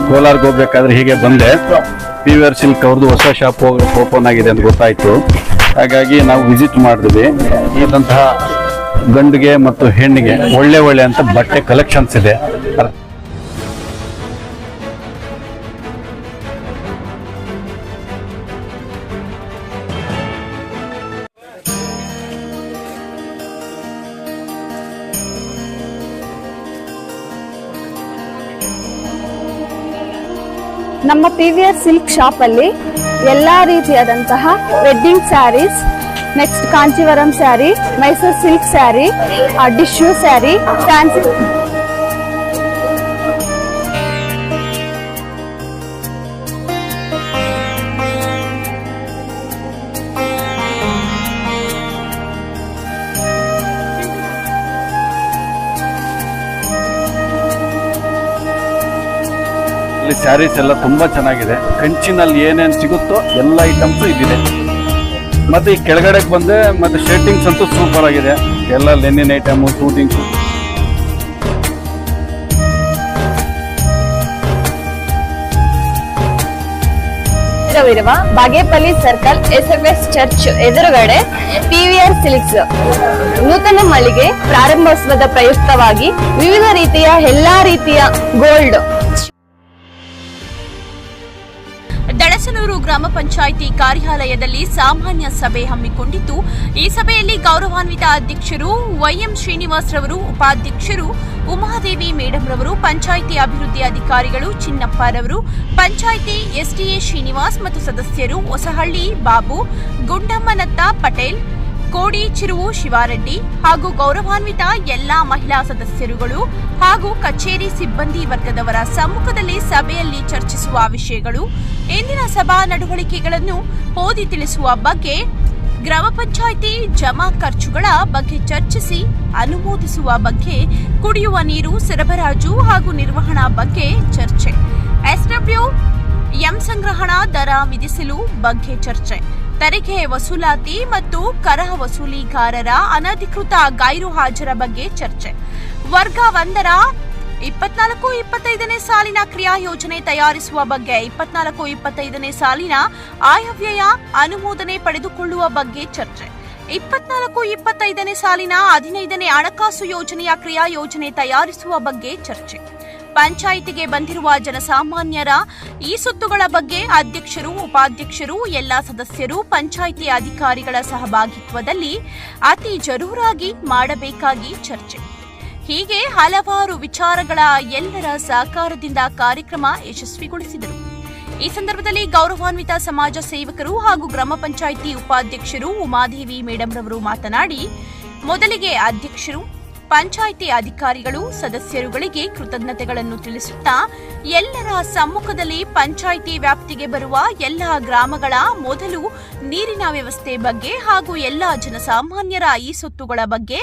ಕೋಲಾರ್ಗೆ ಹೋಗ್ಬೇಕಾದ್ರೆ ಹೀಗೆ ಬಂದೆ. PVR ಸಿಲ್ಕ್ ಅವ್ರದ್ದು ಹೊಸ ಶಾಪ್ ಓಪನ್ ಆಗಿದೆ ಅಂತ ಗೊತ್ತಾಯ್ತು. ಹಾಗಾಗಿ ನಾವು ವಿಸಿಟ್ ಮಾಡಿದ್ವಿ. ಇದಂತಹ ಗಂಡಿಗೆ ಮತ್ತು ಹೆಣ್ಣಿಗೆ ಒಳ್ಳೆ ಅಂತ ಬಟ್ಟೆ ಕಲೆಕ್ಷನ್ಸ್ ಇದೆ. ನಮ್ಮ PVR ಸಿಲ್ಕ್ ಶಾಪ್ ಅಲ್ಲಿ ಎಲ್ಲಾ ರೀತಿಯಾದಂತಹ wedding saris, next Kanjeevaram sari, Mysuru silk sari, tissue sari, fancy saris ಎಲ್ಲ ತುಂಬಾ ಚೆನ್ನಾಗಿದೆ. ಕಂಚಿನಲ್ಲಿ ಏನೇನು ಸಿಗುತ್ತೋ ಎಲ್ಲ ಐಟಮ್ಸ್ ಇದಿದೆ. ಮತ್ತೆ ಈ ಕೆಳಗಡೆ ಬಂದೆ ಮತ್ತೆ ಶರ್ಟಿಂಗ್ಸ್ ಅಂತೂ ಸೂಪರ್ ಆಗಿದೆ. ಎಲ್ಲ Lenin item, shootings. Bagepalli circle SFS church ಎದುರುಗಡೆ PVR ಸಿಲ್ಕ್ಸ್ ನೂತನ ಮಳಿಗೆ ಪ್ರಾರಂಭೋತ್ಸವದ ಪ್ರಯುಕ್ತವಾಗಿ ವಿವಿಧ ರೀತಿಯ ಎಲ್ಲಾ ರೀತಿಯ ಗೋಲ್ಡ್. ದಳಸನೂರು ಗ್ರಾಮ ಪಂಚಾಯಿತಿ ಕಾರ್ಯಾಲಯದಲ್ಲಿ ಸಾಮಾನ್ಯ ಸಭೆ ಹಮ್ಮಿಕೊಂಡಿದ್ದು, ಈ ಸಭೆಯಲ್ಲಿ ಗೌರವಾನ್ವಿತ ಅಧ್ಯಕ್ಷರು YM ಶ್ರೀನಿವಾಸ್ ರವರು, ಉಪಾಧ್ಯಕ್ಷರು ಉಮಾದೇವಿ ಮೇಡಂ ರವರು, ಪಂಚಾಯಿತಿ ಅಭಿವೃದ್ಧಿ ಅಧಿಕಾರಿಗಳು ಚಿನ್ನಪ್ಪರವರು, ಪಂಚಾಯಿತಿ SDA ಶ್ರೀನಿವಾಸ್ ಮತ್ತು ಸದಸ್ಯರು ಹೊಸಹಳ್ಳಿ ಬಾಬು, ಗುಂಡಮ್ಮನತ್ತ ಪಟೇಲ್, ಕೋಡಿ ಚಿರುವು ಶಿವಾರೆಡ್ಡಿ ಹಾಗೂ ಗೌರವಾನ್ವಿತ ಎಲ್ಲಾ ಮಹಿಳಾ ಸದಸ್ಯರುಗಳು ಹಾಗೂ ಕಚೇರಿ ಸಿಬ್ಬಂದಿ ವರ್ಗದವರ ಸಮ್ಮುಖದಲ್ಲಿ ಸಭೆಯಲ್ಲಿ ಚರ್ಚಿಸುವ ವಿಷಯಗಳು, ಇಂದಿನ ಸಭಾ ನಡವಳಿಕೆಗಳನ್ನು ಓದಿ ತಿಳಿಸುವ ಬಗ್ಗೆ, ಗ್ರಾಮ ಪಂಚಾಯಿತಿ ಜಮಾ ಖರ್ಚುಗಳ ಬಗ್ಗೆ ಚರ್ಚಿಸಿ ಅನುಮೋದಿಸುವ ಬಗ್ಗೆ, ಕುಡಿಯುವ ನೀರು ಸರಬರಾಜು ಹಾಗೂ ನಿರ್ವಹಣಾ ಬಗ್ಗೆ ಚರ್ಚೆ, SWM ಸಂಗ್ರಹಣಾ ದರ ವಿಧಿಸಲು ಬಗ್ಗೆ ಚರ್ಚೆ, ತೆರಿಗೆ ವಸೂಲಾತಿ ಮತ್ತು ಕರ ವಸೂಲಿಗಾರರ ಅನಧಿಕೃತ ಗೈರು ಹಾಜರ ಬಗ್ಗೆ ಚರ್ಚೆ, ವರ್ಗ 1ರ 24-25ನೇ ಸಾಲಿನ ಕ್ರಿಯಾ ಯೋಜನೆ ತಯಾರಿಸುವ ಬಗ್ಗೆ, 24-25ನೇ ಸಾಲಿನ ಆಯವ್ಯಯ ಅನುಮೋದನೆ ಪಡೆದುಕೊಳ್ಳುವ ಬಗ್ಗೆ ಚರ್ಚೆ, 24-25ನೇ ಸಾಲಿನ 15ನೇ ಹಣಕಾಸು ಯೋಜನೆಯ ಕ್ರಿಯಾ ಯೋಜನೆ ತಯಾರಿಸುವ ಬಗ್ಗೆ ಚರ್ಚೆ, ಪಂಚಾಯಿತಿಗೆ ಬಂದಿರುವ ಜನಸಾಮಾನ್ಯರ ಈ ಸುತ್ತುಗಳ ಬಗ್ಗೆ ಅಧ್ಯಕ್ಷರು, ಉಪಾಧ್ಯಕ್ಷರು, ಎಲ್ಲಾ ಸದಸ್ಯರು, ಪಂಚಾಯಿತಿ ಅಧಿಕಾರಿಗಳ ಸಹಭಾಗಿತ್ವದಲ್ಲಿ ಅತಿ ಜರೂರಾಗಿ ಮಾಡಬೇಕಾಗಿ ಚರ್ಚೆ. ಹೀಗೆ ಹಲವಾರು ವಿಚಾರಗಳ ಎಲ್ಲರ ಸಹಕಾರದಿಂದ ಕಾರ್ಯಕ್ರಮ ಯಶಸ್ವಿಗೊಳಿಸಿದರು. ಈ ಸಂದರ್ಭದಲ್ಲಿ ಗೌರವಾನ್ವಿತ ಸಮಾಜ ಸೇವಕರು ಹಾಗೂ ಗ್ರಾಮ ಪಂಚಾಯಿತಿ ಉಪಾಧ್ಯಕ್ಷರು ಉಮಾದೇವಿ ಮೇಡಂ ರವರು ಮಾತನಾಡಿ, ಮೊದಲಿಗೆ ಅಧ್ಯಕ್ಷರು, ಪಂಚಾಯಿತಿ ಅಧಿಕಾರಿಗಳು, ಸದಸ್ಯರುಗಳಿಗೆ ಕೃತಜ್ಞತೆಗಳನ್ನು ತಿಳಿಸುತ್ತಾ, ಎಲ್ಲರ ಸಮ್ಮುಖದಲ್ಲಿ ಪಂಚಾಯಿತಿ ವ್ಯಾಪ್ತಿಗೆ ಬರುವ ಎಲ್ಲ ಗ್ರಾಮಗಳ ಮೊದಲು ನೀರಿನ ವ್ಯವಸ್ಥೆ ಬಗ್ಗೆ ಹಾಗೂ ಎಲ್ಲ ಜನಸಾಮಾನ್ಯರ ಈ ಸೊತ್ತುಗಳ ಬಗ್ಗೆ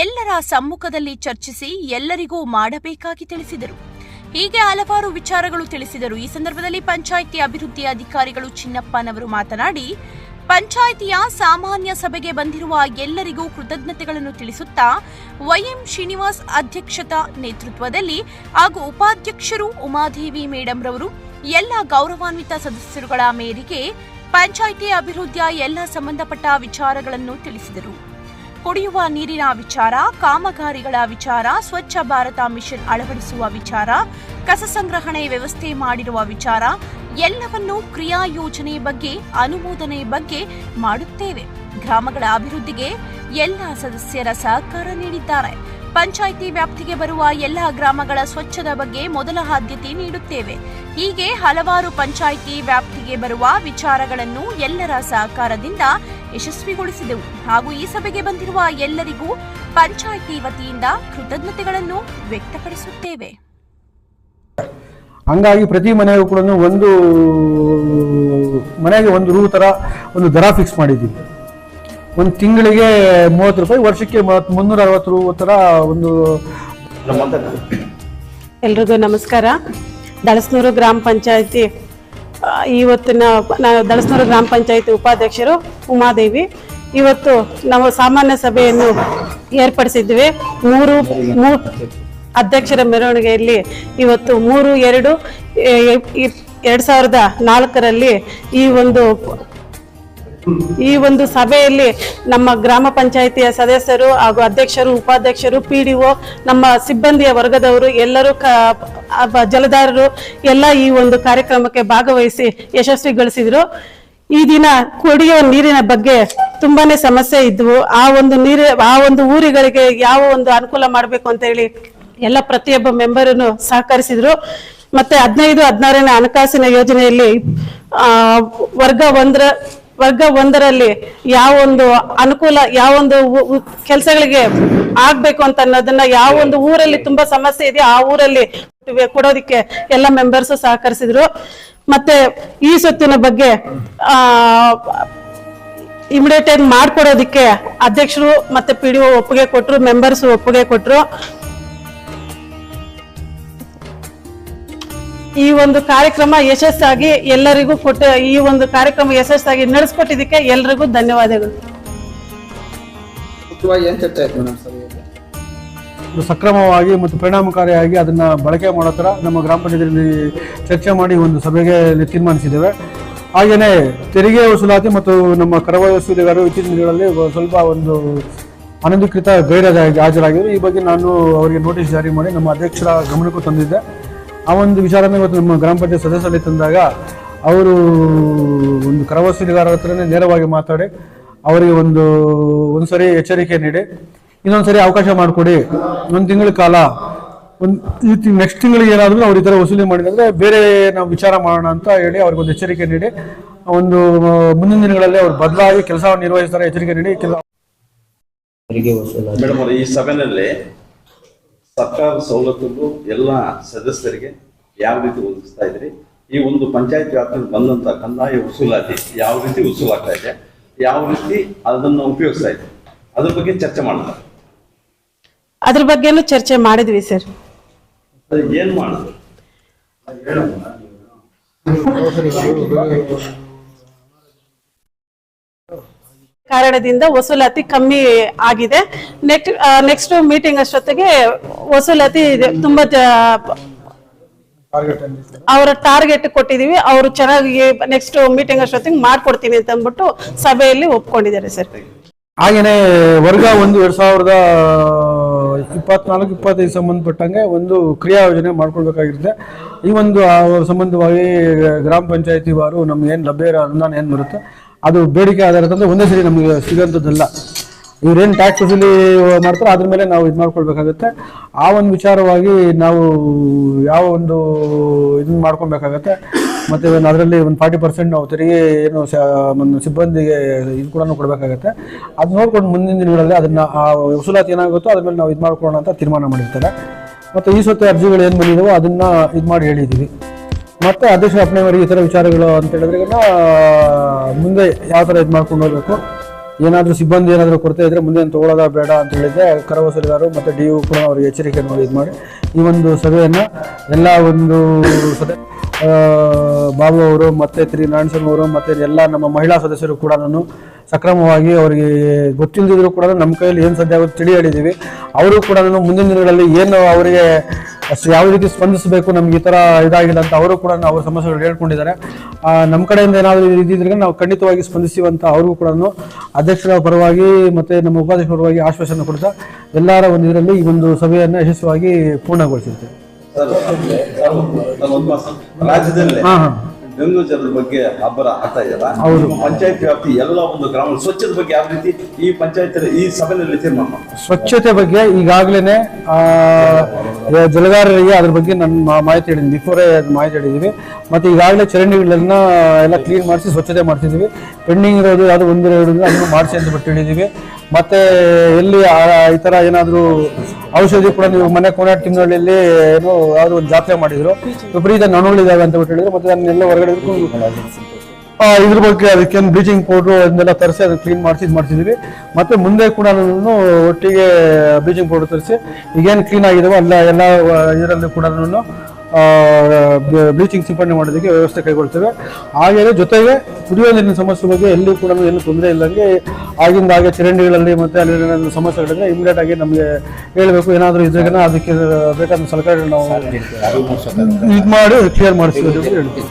ಎಲ್ಲರ ಸಮ್ಮುಖದಲ್ಲಿ ಚರ್ಚಿಸಿ ಎಲ್ಲರಿಗೂ ಮಾಡಬೇಕಾಗಿ ತಿಳಿಸಿದರು. ಹೀಗೆ ಹಲವಾರು ವಿಚಾರಗಳು ತಿಳಿಸಿದರು. ಈ ಸಂದರ್ಭದಲ್ಲಿ ಪಂಚಾಯಿತಿ ಅಭಿವೃದ್ಧಿ ಅಧಿಕಾರಿಗಳು ಚಿನ್ನಪ್ಪನವರು ಮಾತನಾಡಿ, ಪಂಚಾಯಿತಿಯ ಸಾಮಾನ್ಯ ಸಭೆಗೆ ಬಂದಿರುವ ಎಲ್ಲರಿಗೂ ಕೃತಜ್ಞತೆಗಳನ್ನು ತಿಳಿಸುತ್ತಾ, YM ಶ್ರೀನಿವಾಸ್ ಅಧ್ಯಕ್ಷತಾ ನೇತೃತ್ವದಲ್ಲಿ ಹಾಗೂ ಉಪಾಧ್ಯಕ್ಷರು ಉಮಾದೇವಿ ಮೇಡಂ ರವರು ಎಲ್ಲ ಗೌರವಾನ್ವಿತ ಸದಸ್ಯರುಗಳ ಮೇರೆಗೆ ಪಂಚಾಯಿತಿ ಅಭಿವೃದ್ಧಿಯ ಎಲ್ಲ ಸಂಬಂಧಪಟ್ಟ ವಿಚಾರಗಳನ್ನು ತಿಳಿಸಿದರು. ಕುಡಿಯುವ ನೀರಿನ ವಿಚಾರ, ಕಾಮಗಾರಿಗಳ ವಿಚಾರ, ಸ್ವಚ್ಛ ಭಾರತ ಮಿಷನ್ ಅಳವಡಿಸುವ ವಿಚಾರ, ಕಸ ಸಂಗ್ರಹಣೆ ವ್ಯವಸ್ಥೆ ಮಾಡಿರುವ ವಿಚಾರ ಎಲ್ಲವನ್ನೂ ಕ್ರಿಯಾ ಯೋಜನೆ ಬಗ್ಗೆ, ಅನುಮೋದನೆ ಬಗ್ಗೆ ಮಾಡುತ್ತೇವೆ. ಗ್ರಾಮಗಳ ಅಭಿವೃದ್ಧಿಗೆ ಎಲ್ಲ ಸದಸ್ಯರ ಸಹಕಾರ ನೀಡಿದ್ದಾರೆ. ಪಂಚಾಯಿತಿ ವ್ಯಾಪ್ತಿಗೆ ಬರುವ ಎಲ್ಲ ಗ್ರಾಮಗಳ ಸ್ವಚ್ಛದ ಬಗ್ಗೆ ಮೊದಲ ಆದ್ಯತೆ ನೀಡುತ್ತೇವೆ. ಹೀಗೆ ಹಲವಾರು ಪಂಚಾಯಿತಿ ವ್ಯಾಪ್ತಿಗೆ ಬರುವ ವಿಚಾರಗಳನ್ನು ಎಲ್ಲರ ಸಹಕಾರದಿಂದ ಯಶಸ್ವಿಗೊಳಿಸಿದೆವು ಹಾಗೂ ಈ ಸಭೆಗೆ ಬಂದಿರುವ ಎಲ್ಲರಿಗೂ ಪಂಚಾಯಿತಿ ವತಿಯಿಂದ ಕೃತಜ್ಞತೆಗಳನ್ನು ವ್ಯಕ್ತಪಡಿಸುತ್ತೇವೆ. ಹಂಗಾಗಿ ಪ್ರತಿ ಮನೆಗೂ ಕೂಡ ಒಂದು ಮನೆಗೆ ಒಂದು ರೂ ತರ ಒಂದು ದರ ಫಿಕ್ಸ್ ಮಾಡಿದ್ದೀವಿ. ಒಂದು ತಿಂಗಳಿಗೆ 30 ರೂಪಾಯಿ, ವರ್ಷಕ್ಕೆ 360 ರೂ ತರ ಒಂದು. ಎಲ್ರಿಗೂ ನಮಸ್ಕಾರ. ದಳಸನೂರು ಗ್ರಾಮ ಪಂಚಾಯತಿ ಇವತ್ತಿನ ದಳಸನೂರು ಗ್ರಾಮ ಪಂಚಾಯತಿ ಉಪಾಧ್ಯಕ್ಷರು ಉಮಾದೇವಿ. ಇವತ್ತು ನಾವು ಸಾಮಾನ್ಯ ಸಭೆಯನ್ನು ಏರ್ಪಡಿಸಿದ್ವಿ. ಅಧ್ಯಕ್ಷರ ಮೆರವಣಿಗೆಯಲ್ಲಿ ಇವತ್ತು 3/2/2004 ಈ ಒಂದು ಸಭೆಯಲ್ಲಿ ನಮ್ಮ ಗ್ರಾಮ ಪಂಚಾಯಿತಿಯ ಸದಸ್ಯರು ಹಾಗೂ ಅಧ್ಯಕ್ಷರು, ಉಪಾಧ್ಯಕ್ಷರು, PDO, ನಮ್ಮ ಸಿಬ್ಬಂದಿಯ ವರ್ಗದವರು ಎಲ್ಲರೂ ಜಲಧಾರರು ಎಲ್ಲ ಈ ಒಂದು ಕಾರ್ಯಕ್ರಮಕ್ಕೆ ಭಾಗವಹಿಸಿ ಯಶಸ್ವಿಗೊಳಿಸಿದ್ರು. ಈ ದಿನ ಕುಡಿಯುವ ನೀರಿನ ಬಗ್ಗೆ ತುಂಬಾನೇ ಸಮಸ್ಯೆ ಇದ್ವು. ಆ ಒಂದು ಊರುಗಳಿಗೆ ಯಾವ ಒಂದು ಅನುಕೂಲ ಮಾಡಬೇಕು ಅಂತ ಹೇಳಿ ಎಲ್ಲ ಪ್ರತಿಯೊಬ್ಬ ಮೆಂಬರನ್ನು ಸಹಕರಿಸಿದ್ರು. ಮತ್ತೆ 15-16ನೇ ಹಣಕಾಸಿನ ಯೋಜನೆಯಲ್ಲಿ ವರ್ಗ 1ರಲ್ಲಿ ಯಾವ ಒಂದು ಅನುಕೂಲ, ಯಾವ ಒಂದು ಕೆಲಸಗಳಿಗೆ ಆಗ್ಬೇಕು ಅಂತ ಅನ್ನೋದನ್ನ ಯಾವ ಒಂದು ಊರಲ್ಲಿ ತುಂಬಾ ಸಮಸ್ಯೆ ಇದೆಯೋ ಆ ಊರಲ್ಲಿ ಕೊಡೋದಿಕ್ಕೆ ಎಲ್ಲ ಮೆಂಬರ್ಸ್ ಸಹಕರಿಸಿದ್ರು. ಮತ್ತೆ ಈ ಸ್ವತ್ತಿನ ಬಗ್ಗೆ ಇಮಿಡಿಯೇಟ್ ಮಾಡ್ಕೊಡೋದಿಕ್ಕೆ ಅಧ್ಯಕ್ಷರು ಮತ್ತೆ PDO ಒಪ್ಪಿಗೆ ಕೊಟ್ರು, ಮೆಂಬರ್ಸ್ ಒಪ್ಪಿಗೆ ಕೊಟ್ರು. ಈ ಒಂದು ಕಾರ್ಯಕ್ರಮ ಯಶಸ್ಸಾಗಿ ಎಲ್ಲರಿಗೂ ಈ ಒಂದು ಕಾರ್ಯಕ್ರಮ ಯಶಸ್ಸಾಗಿ ನಡೆಸ್ಕೊಟ್ಟಿದ್ದಕ್ಕೆ ಎಲ್ಲರಿಗೂ ಧನ್ಯವಾದಗಳು. ಸಕ್ರಮವಾಗಿ ಮತ್ತು ಪರಿಣಾಮಕಾರಿಯಾಗಿ ಅದನ್ನ ಬಳಕೆ ಮಾಡೋ ಥರ ನಮ್ಮ ಗ್ರಾಮ ಪಂಚಾಯತಿಯಲ್ಲಿ ಚರ್ಚೆ ಮಾಡಿ ಒಂದು ಸಭೆಗೆ ತೀರ್ಮಾನಿಸಿದ್ದೇವೆ. ಹಾಗೆಯೇ ತೆರಿಗೆ ವಸೂಲಾತಿ ಮತ್ತು ನಮ್ಮ ಕರ ವಸೂಲಿಗಾರರು ಇತ್ತೀಚಿನ ದಿನಗಳಲ್ಲಿ ಸ್ವಲ್ಪ ಒಂದು ಅನಧಿಕೃತ ಹಾಜರಾಗಿದ್ದರು. ಈ ಬಗ್ಗೆ ನಾನು ಅವರಿಗೆ ನೋಟಿಸ್ ಜಾರಿ ಮಾಡಿ ನಮ್ಮ ಅಧ್ಯಕ್ಷರ ಗಮನಕ್ಕೂ ತಂದಿದ್ದೆ. ಆ ಒಂದು ವಿಚಾರನ ಇವತ್ತು ನಮ್ಮ ಗ್ರಾಮ ಪಂಚಾಯತ್ ಸದಸ್ಯರಲ್ಲಿ ತಂದಾಗ ಅವರು ಒಂದು ಕರ ವಸೂಲಿಗಾರರ ಹತ್ರನೇ ನೇರವಾಗಿ ಮಾತಾಡಿ ಅವರಿಗೆ ಒಂದ್ಸರಿ ಎಚ್ಚರಿಕೆ ನೀಡಿ ಇನ್ನೊಂದ್ಸರಿ ಅವಕಾಶ ಮಾಡಿಕೊಡಿ, 1 ತಿಂಗಳ ಕಾಲ ನೆಕ್ಸ್ಟ್ ತಿಂಗಳಿಗೆ ಏನಾದರೂ ಅವ್ರು ಈ ಥರ ವಸೂಲಿ ಮಾಡಿದ್ರೆ ಬೇರೆ ನಾವು ವಿಚಾರ ಮಾಡೋಣ ಅಂತ ಹೇಳಿ ಅವ್ರಿಗೆ ಒಂದು ಎಚ್ಚರಿಕೆ ನೀಡಿ ಮುಂದಿನ ದಿನಗಳಲ್ಲಿ ಅವ್ರು ಬದಲಾಗಿ ಕೆಲಸವನ್ನು ನಿರ್ವಹಿಸ್ತಾರೆ ಎಚ್ಚರಿಕೆ ನೀಡಿ ಮೇಡಮ್ ಈ ಸಭೆಯಲ್ಲಿ ಸರ್ಕಾರ ಸವಲತ್ತುಗಳು ಎಲ್ಲ ಸದಸ್ಯರಿಗೆ ಯಾವ ರೀತಿ ಒದಗಿಸ್ತಾ ಇದ್ರಿ, ಈ ಒಂದು ಪಂಚಾಯತ್ ವ್ಯಾಪ್ತಿಯಲ್ಲಿ ಬಂದಂತ ಕಂದಾಯ ವಸೂಲಾತಿ ಯಾವ ರೀತಿ ವಸೂಲಾಗ್ತಾ ಇದೆ, ಯಾವ ರೀತಿ ಅದನ್ನು ಉಪಯೋಗಿಸ್ತಾ ಇದೆ, ಅದ್ರ ಬಗ್ಗೆ ಚರ್ಚೆ ಮಾಡ್ತಾರೆ. ಅದ್ರ ಬಗ್ಗೆನೂ ಚರ್ಚೆ ಮಾಡಿದ್ವಿ ಸರ್. ಏನ್ ಮಾಡಿದ್ರು? ಕಾರಣದಿಂದ ವಸೂಲಾತಿ ಕಮ್ಮಿ ಆಗಿದೆ. ನೆಕ್ಸ್ಟ್ ಮೀಟಿಂಗ್ ಅಷ್ಟೊತ್ತಿಗೆ ವಸೂಲಾತಿ ತುಂಬಾ ಅವರ ಟಾರ್ಗೆಟ್ ಕೊಟ್ಟಿದೀವಿ. ಅವರು ಚೆನ್ನಾಗಿ ನೆಕ್ಸ್ಟ್ ಮೀಟಿಂಗ್ ಅಷ್ಟೊತ್ತಿಗೆ ಮಾಡ್ಕೊಡ್ತೀನಿ ಅಂತ ಅಂದ್ಬಿಟ್ಟು ಸಭೆಯಲ್ಲಿ ಒಪ್ಕೊಂಡಿದ್ದಾರೆ ಸರ್. ಹಾಗೇನೆ ವರ್ಗ 2024-25 ಸಂಬಂಧಪಟ್ಟಂಗೆ ಒಂದು ಕ್ರಿಯಾ ಯೋಜನೆ ಮಾಡ್ಕೊಳ್ಬೇಕಾಗಿರುತ್ತೆ. ಈ ಒಂದು ಸಂಬಂಧವಾಗಿ ಗ್ರಾಮ ಪಂಚಾಯತಿ ವಾರು ನಮ್ಗೆ ಏನು ಲಭ್ಯ ಇರೋ ಅನುದಾನ ಏನು ಬರುತ್ತೆ ಅದು ಬೇಡಿಕೆ ಆಧಾರಿತ ಒಂದೇ ಸರಿ ನಮಗೆ ಸಿಗೋಂಥದ್ದಲ್ಲ. ಇವ್ರೇನು ಟ್ಯಾಕ್ಸ್ ವಸೂಲಿ ಮಾಡ್ತಾರೋ ಅದ್ರ ಮೇಲೆ ನಾವು ಇದು ಮಾಡ್ಕೊಳ್ಬೇಕಾಗತ್ತೆ. ಆ ಒಂದು ವಿಚಾರವಾಗಿ ನಾವು ಯಾವ ಒಂದು ಇದನ್ನ ಮಾಡ್ಕೊಬೇಕಾಗತ್ತೆ. ಮತ್ತು ಅದರಲ್ಲಿ ಒಂದು 40% ನಾವು ತೆರಿಗೆ ಏನು ಸಿಬ್ಬಂದಿಗೆ ಇದು ಕೂಡ ಕೊಡಬೇಕಾಗತ್ತೆ. ಅದು ನೋಡ್ಕೊಂಡು ಮುಂದಿನ ದಿನಗಳಲ್ಲಿ ಅದನ್ನು ಆ ವಸೂಲಾತಿ ಏನಾಗುತ್ತೋ ಅದ್ರ ಮೇಲೆ ನಾವು ಇದು ಮಾಡ್ಕೊಳ್ಳೋಣ ಅಂತ ತೀರ್ಮಾನ ಮಾಡಿರ್ತಾರೆ. ಮತ್ತು ಈ ಸ್ವತ್ತು ಅರ್ಜಿಗಳು ಏನು ಬಂದಿದ್ದಾವೋ ಅದನ್ನು ಇದು ಮಾಡಿ ಹೇಳಿದ್ದೀವಿ. ಮತ್ತು ಅಧ್ಯಕ್ಷ ಅಪ್ಪಣೆವರೆಗೆ ಈ ಥರ ವಿಚಾರಗಳು ಅಂತ ಹೇಳಿದ್ರೆ ಮುಂದೆ ಯಾವ ಥರ ಇದು ಮಾಡ್ಕೊಂಡು ಹೋಗಬೇಕು, ಏನಾದರೂ ಸಿಬ್ಬಂದಿ ಏನಾದರೂ ಕೊರತೆ ಇದ್ದರೆ ಮುಂದೆ ತೊಗೊಳ್ಳೋದ ಬೇಡ ಅಂತ ಹೇಳಿದ್ರೆ ಕರ ವಸೂಲಿಗಾರರು ಮತ್ತು DO ಕೂಡ ಅವರಿಗೆ ಎಚ್ಚರಿಕೆ ನೋಡಿ ಇದು ಮಾಡಿ ಈ ಒಂದು ಸಭೆಯನ್ನು ಎಲ್ಲ ಒಂದು ಬಾಬು ಅವರು ಮತ್ತು ನಾರಾಯಣಸ್ವಾಮಿ ಅವರು ಮತ್ತು ಎಲ್ಲ ನಮ್ಮ ಮಹಿಳಾ ಸದಸ್ಯರು ಕೂಡ ನಾನು ಸಕ್ರಮವಾಗಿ ಅವರಿಗೆ ಗೊತ್ತಿಲ್ಲದಿದ್ರು ಕೂಡ ನಮ್ಮ ಕೈಯಲ್ಲಿ ಏನು ಸಾಧ್ಯ ಆಗುತ್ತೆ ತಿಳಿ ಹೇಳಿದ್ದೀವಿ. ಅವರು ಕೂಡ ನಾನು ಮುಂದಿನ ದಿನಗಳಲ್ಲಿ ಏನು ಅವರಿಗೆ ಅಷ್ಟು ಯಾವ ರೀತಿ ಸ್ಪಂದಿಸಬೇಕು, ನಮ್ಗೆ ಈ ಥರ ಇದಾಗಿಲ್ಲ ಅಂತ ಅವರು ಕೂಡ ಅವ್ರ ಸಮಸ್ಯೆಗಳು ಹೇಳ್ಕೊಂಡಿದ್ದಾರೆ. ನಮ್ಮ ಕಡೆಯಿಂದ ಏನಾದರೂ ಇದ್ದಿದ್ರೆ ನಾವು ಖಂಡಿತವಾಗಿ ಸ್ಪಂದಿಸುವಂತ ಅವ್ರಿಗೂ ಕೂಡ ಅಧ್ಯಕ್ಷರ ಪರವಾಗಿ ಮತ್ತು ನಮ್ಮ ಉಪಾಧ್ಯಕ್ಷರ ಪರವಾಗಿ ಆಶ್ವಾಸನೆ ಕೊಡ್ತಾ ಎಲ್ಲರ ಒಂದು ಇದರಲ್ಲಿ ಈ ಒಂದು ಸಭೆಯನ್ನು ಯಶಸ್ವಿಯಾಗಿ ಪೂರ್ಣಗೊಳಿಸಿರ್ತೇವೆ. ರಾಜ್ಯದಲ್ಲಿ ಡೆಂಗು ಜ್ವರದ ಬಗ್ಗೆ ಅಬ್ಬರ ಆಗ್ತಾ ಇದೆಯಲ್ಲ, ಪಂಚಾಯತ್ ವ್ಯಾಪ್ತಿ ಎಲ್ಲ ಒಂದು ಗ್ರಾಮ ಸ್ವಚ್ಛತೆ ಬಗ್ಗೆ ಯಾವ ರೀತಿ ಈ ಪಂಚಾಯತ್ ಈ ಸಭೆಯಲ್ಲಿ ತೀರ್ಮಾನ? ಸ್ವಚ್ಛತೆ ಬಗ್ಗೆ ಈಗಾಗಲೇ ಜಲಗಾರರಿಗೆ ಅದ್ರ ಬಗ್ಗೆ ನನ್ನ ಮಾಹಿತಿ ಹೇಳಿದ್ವಿ, ಬಿಫೋರೇ ಮಾಹಿತಿ ಹೇಳಿದ್ವಿ. ಮತ್ತು ಈಗಾಗಲೇ ಚರಂಡಿಗಳನ್ನ ಎಲ್ಲ ಕ್ಲೀನ್ ಮಾಡಿಸಿ ಸ್ವಚ್ಛತೆ ಮಾಡ್ತಿದ್ದೀವಿ. ಪೆಂಡಿಂಗ್ ಇರೋದು ಯಾವುದು 1-2 ಅದನ್ನು ಮಾಡಿಸಿ ಅಂತ ಬಿಟ್ಟು ಹೇಳಿದ್ದೀವಿ. ಮತ್ತು ಎಲ್ಲಿ ಈ ಥರ ಏನಾದರೂ ಔಷಧಿ ಕೂಡ ನೀವು ಮನೆ ಕೊನೆ ತಿಂಗಳಲ್ಲಿ ಏನೋ ಯಾವುದೋ ಒಂದು ಜಾತ್ರೆ ಮಾಡಿದ್ರು, ವಿಪರೀತ ನೊಣಗಳಿದ್ದಾವೆ ಅಂತ ಬಿಟ್ಟು ಹೇಳಿದ್ರು. ಮತ್ತು ಅದನ್ನೆಲ್ಲ ಹೊರಗಡೆ ಇದ್ರ ಬಗ್ಗೆ ಅದಕ್ಕೇನು ಬ್ಲೀಚಿಂಗ್ ಪೌಡ್ರು ಅದನ್ನೆಲ್ಲ ತರಿಸಿ ಅದನ್ನು ಕ್ಲೀನ್ ಮಾಡಿಸಿ ಇದು ಮಾಡ್ತಿದ್ದೀವಿ. ಮತ್ತು ಮುಂದೆ ಕೂಡ ಒಟ್ಟಿಗೆ ಬ್ಲೀಚಿಂಗ್ ಪೌಡರ್ ತರಿಸಿ ಈಗೇನು ಕ್ಲೀನ್ ಆಗಿದಾವೋ ಎಲ್ಲ ಇದರಲ್ಲಿ ಕೂಡ ಬ್ಲೀಚಿಂಗ್ ಸಿಂಪಡಣೆ ಮಾಡೋದಕ್ಕೆ ವ್ಯವಸ್ಥೆ ಕೈಗೊಳ್ತೇವೆ. ಹಾಗೆಯೇ ಜೊತೆಗೆ ಕುಡಿಯುವ ನೀರಿನ ಸಮಸ್ಯೆ ಬಗ್ಗೆ ಎಲ್ಲಿ ಕೂಡ ಏನು ತೊಂದರೆ ಇಲ್ಲಂಗೆ ಆಗಿಂದ ಹಾಗೆ ಚರಂಡಿಗಳಲ್ಲಿ ಮತ್ತು ಅಲ್ಲಿ ಸಮಸ್ಯೆಗಳಿದ್ರೆ ಇಮಿಡಿಯೇಟ್ ಆಗಿ ನಮಗೆ ಹೇಳಬೇಕು. ಏನಾದರೂ ಇದ್ರಾಗ ಅದಕ್ಕೆ ಬೇಕಾದ ಸಲಕರಣೆ ನಾವು ಇದು ಮಾಡಿ ಕ್ಲಿಯರ್ ಮಾಡಿಸ್ಬೇಕು ಅಂತ ಹೇಳ್ತೀವಿ.